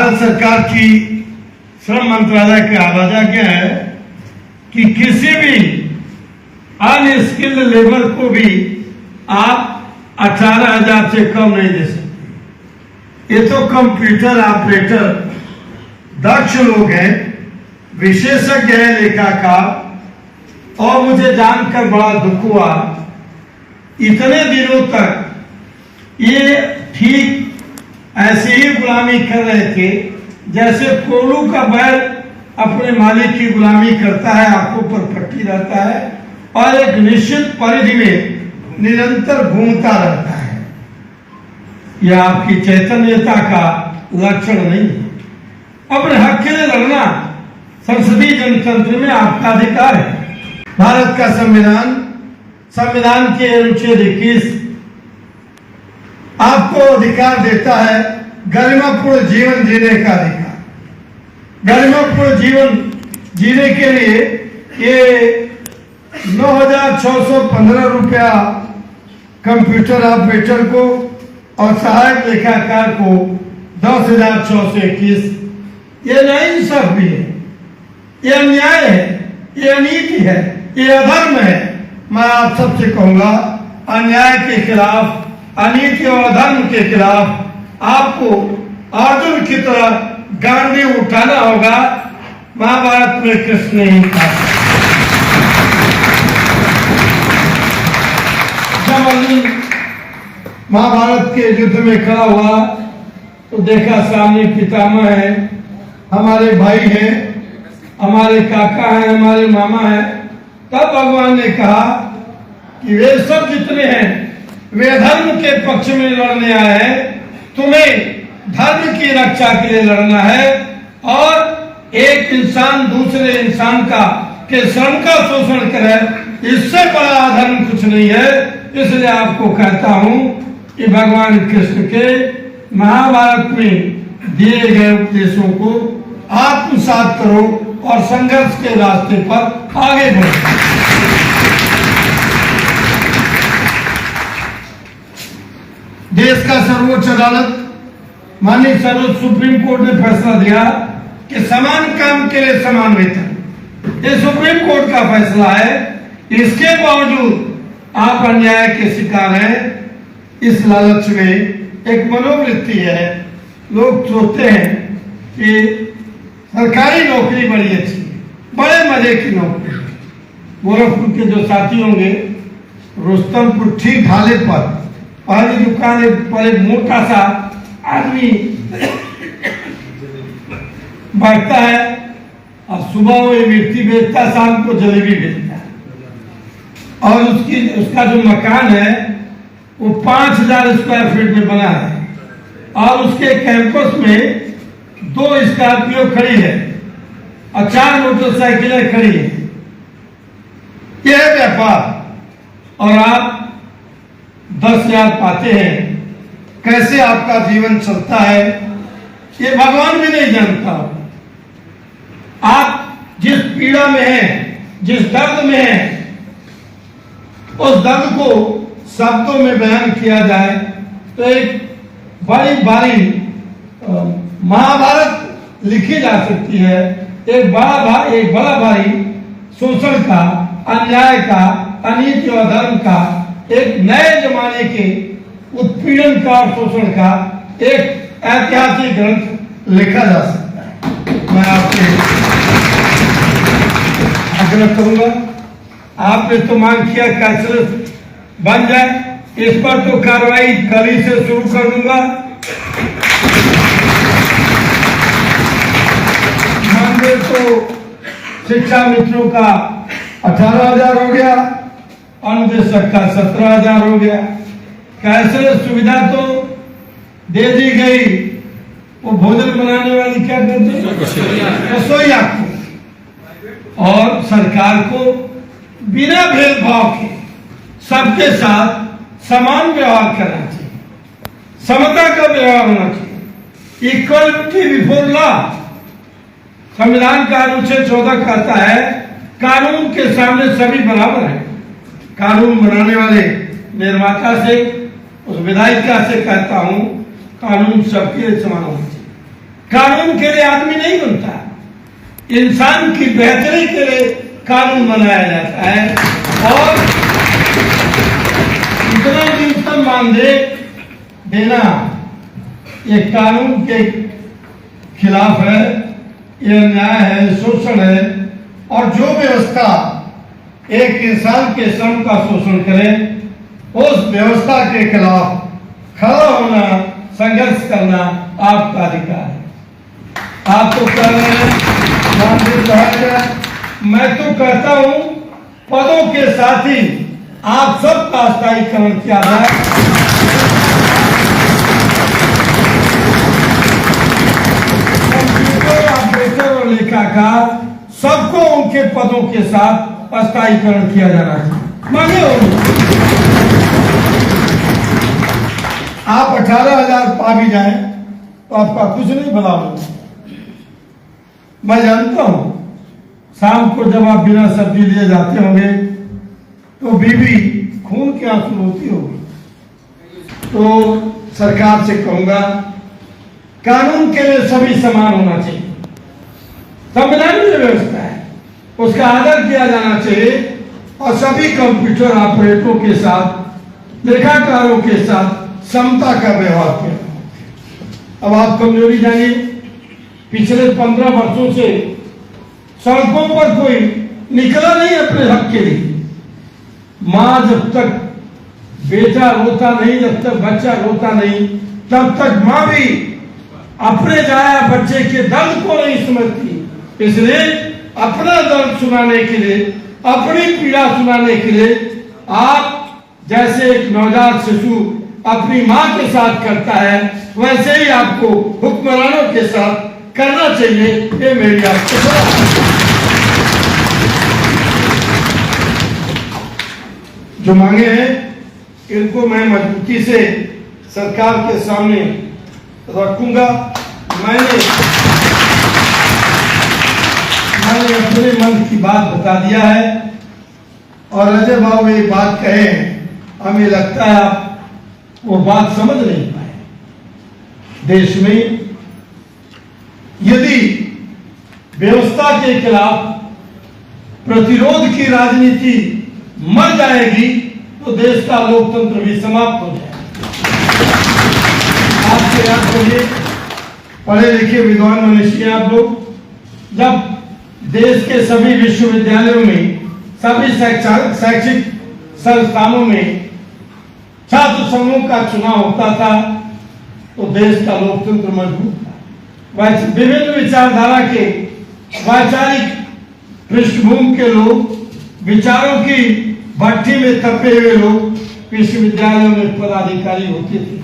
भारत सरकार की श्रम मंत्रालय का आवाजा क्या है कि किसी भी अनस्किल्ड लेबर को भी आप 18,000 से कम नहीं दे सकते। ये तो कंप्यूटर ऑपरेटर दक्ष लोग हैं, विशेषज्ञ है लेखाकार। और मुझे जानकर बड़ा दुख हुआ, इतने दिनों तक ये ठीक ऐसे ही गुलामी कर रहे थे जैसे कोल्हू का बैल अपने मालिक की गुलामी करता है, आंखों पर पट्टी रहता है और एक निश्चित परिधि में निरंतर घूमता रहता है। यह आपकी चैतन्यता का लक्षण नहीं है। अपने हक के लिए लड़ना संसदीय जनतंत्र में आपका अधिकार है। भारत का संविधान के अनुच्छेद 21 आपको अधिकार देता है गरिमापूर्ण जीवन जीने का अधिकार। गरिमापूर्ण जीवन जीने के लिए ये 9,615 रुपया कंप्यूटर ऑपरेटर को और सहायक लेखाकार को 10,621। ये नाइंसाफ भी है, ये अन्याय है, ये अनीति है, ये अधर्म है। मैं आप सबसे कहूंगा, अन्याय के खिलाफ, अनीति और अधर्म के खिलाफ आपको अर्जुन की तरह गांधी उठाना होगा। महाभारत में कृष्ण ने कहा, जब अर्जुन महाभारत के युद्ध में खड़ा हुआ तो देखा सामने पितामह है, हमारे भाई हैं, हमारे काका हैं, हमारे मामा हैं। तब भगवान ने कहा कि वे सब जितने हैं वे धर्म के पक्ष में लड़ने आए हैं, तुम्हें धर्म की रक्षा के लिए लड़ना है। और एक इंसान दूसरे इंसान का के श्रम का शोषण करे, इससे बड़ा अधर्म कुछ नहीं है। इसलिए आपको कहता हूं कि भगवान कृष्ण के महाभारत में दिए गए उपदेशों को आत्मसात करो और संघर्ष के रास्ते पर आगे बढ़ो। देश का सर्वोच्च अदालत माननीय सर्वोच्च सुप्रीम कोर्ट ने फैसला दिया कि समान काम के लिए समान वेतन। ये सुप्रीम कोर्ट का फैसला है। इसके बावजूद आप अन्याय के शिकार हैं। इस लालच में एक मनोवृत्ति है, लोग सोचते हैं कि सरकारी नौकरी बड़ी अच्छी, बड़े मजे की नौकरी। गोरखपुर के जो साथी होंगे, रुस्तमपुर ठीक ढाले पर पहली दुकान पर एक मोटा सा आदमी बैठता है और सुबह वो मिर्ची बेचता है, शाम को जलेबी बेचता है। और उसका जो मकान है वो 5,000 स्क्वायर फीट में बना है और उसके कैंपस में 2 स्कॉर्पियो खड़ी है और 4 मोटरसाइकिलें खड़ी है। यह है व्यापार। और आप 10,000 पाते हैं। कैसे आपका जीवन चलता है ये भगवान भी नहीं जानता। आप जिस पीड़ा में हैं, जिस दर्द में हैं, उस दर्द को शब्दों में बयान किया जाए तो एक बड़ी भारी महाभारत लिखी जा सकती है। एक बड़ा भारी शोषण का, अन्याय का, अनीति और धर्म का, एक नए जमाने के उत्पीड़न का और शोषण का एक ऐतिहासिक ग्रंथ लिखा जा सकता है। मैं आपसे आग्रह करूंगा, आपने तो मांग किया कैशलेस बन जाए, इस पर तो कार्रवाई कल ही से शुरू कर दूंगा। मानदेय तो शिक्षा मित्रों का 18,000 हो गया, अनुदेशक का 17,000 हो गया। कैशलेस सुविधा तो दे दी गई। वो भोजन बनाने वाली क्या करते हैं, रसोईया को। और सरकार को बिना भेदभाव के सबके साथ समान व्यवहार करना चाहिए, समता का व्यवहार होना चाहिए। इक्वलिटी बिफोर लॉ, संविधान का अनुच्छेद 14 कहता है कानून के सामने सभी बराबर हैं। कानून बनाने वाले निर्माता से, उस विधायिका से कहता हूं, कानून सबके लिए समान होना चाहिए। कानून के लिए आदमी नहीं बनता, इंसान की बेहतरी के लिए कानून बनाया जाता है। और इतना न्यूनतम मानदेय देना ये कानून के खिलाफ है, ये अन्याय है, शोषण है। और जो व्यवस्था एक इंसान के श्रम का शोषण करे, उस व्यवस्था के खिलाफ खड़ा होना, संघर्ष करना आपका अधिकार है। आप तो कह रहे हैं मानदेय बढ़ाया जाए, मैं तो कहता हूं पदों के साथ ही आप सबका स्थायीकरण किया जाए। कंप्यूटर ऑपरेटर और लेखाकार सबको उनके पदों के साथ स्थायीकरण किया जाना चाहिए। मांगे आप 18,000 पा भी जाए तो आपका कुछ नहीं भला होगा। मैं जानता हूं शाम को जब आप बिना सब्जी लिए जाते होंगे तो बीवी खून के आंसू रोती होगी। तो सरकार से कहूंगा कानून के लिए सभी समान होना चाहिए। संविधान में व्यवस्था है, उसका आदर किया जाना चाहिए। और सभी कंप्यूटर ऑपरेटरों के साथ, लेखाकारों के साथ समता का व्यवहार किया। अब आप कमजोरी जानिए, पिछले 15 वर्षों से सड़कों पर कोई निकला नहीं अपने हक के लिए। मां जब तक बेटा रोता नहीं, जब तक बच्चा रोता नहीं, तब तक मां भी अपने जाया बच्चे के दर्द को नहीं समझती। इसलिए अपना दर्द सुनाने के लिए, अपनी पीड़ा सुनाने के लिए आप जैसे एक नवजात शिशु अपनी मां के साथ करता है, वैसे ही आपको हुक्मरानों के साथ करना चाहिए। ये मेरी आपको सलाह है। जो मांगे हैं इनको मैं मजबूती से सरकार के सामने रखूंगा। मैंने अपने मन की बात बता दिया है। और अजय बाबू ये बात कहे, हमें लगता है आप वो बात समझ नहीं पाए। देश में यदि व्यवस्था के खिलाफ प्रतिरोध की राजनीति मर जाएगी तो देश का लोकतंत्र भी समाप्त हो जाएगा। आपसे याद करिए, पढ़े लिखे विद्वान मनुष्य आप लोग, जब देश के सभी विश्वविद्यालयों में, सभी शैक्षिक संस्थानों में छात्र समूह का चुनाव होता था तो देश का लोकतंत्र मजबूत था। विभिन्न विचारधारा के वैचारिक पृष्ठभूमि के लोग, विचारों की भट्टी में तपे हुए लोग विश्वविद्यालयों में पदाधिकारी होते थे।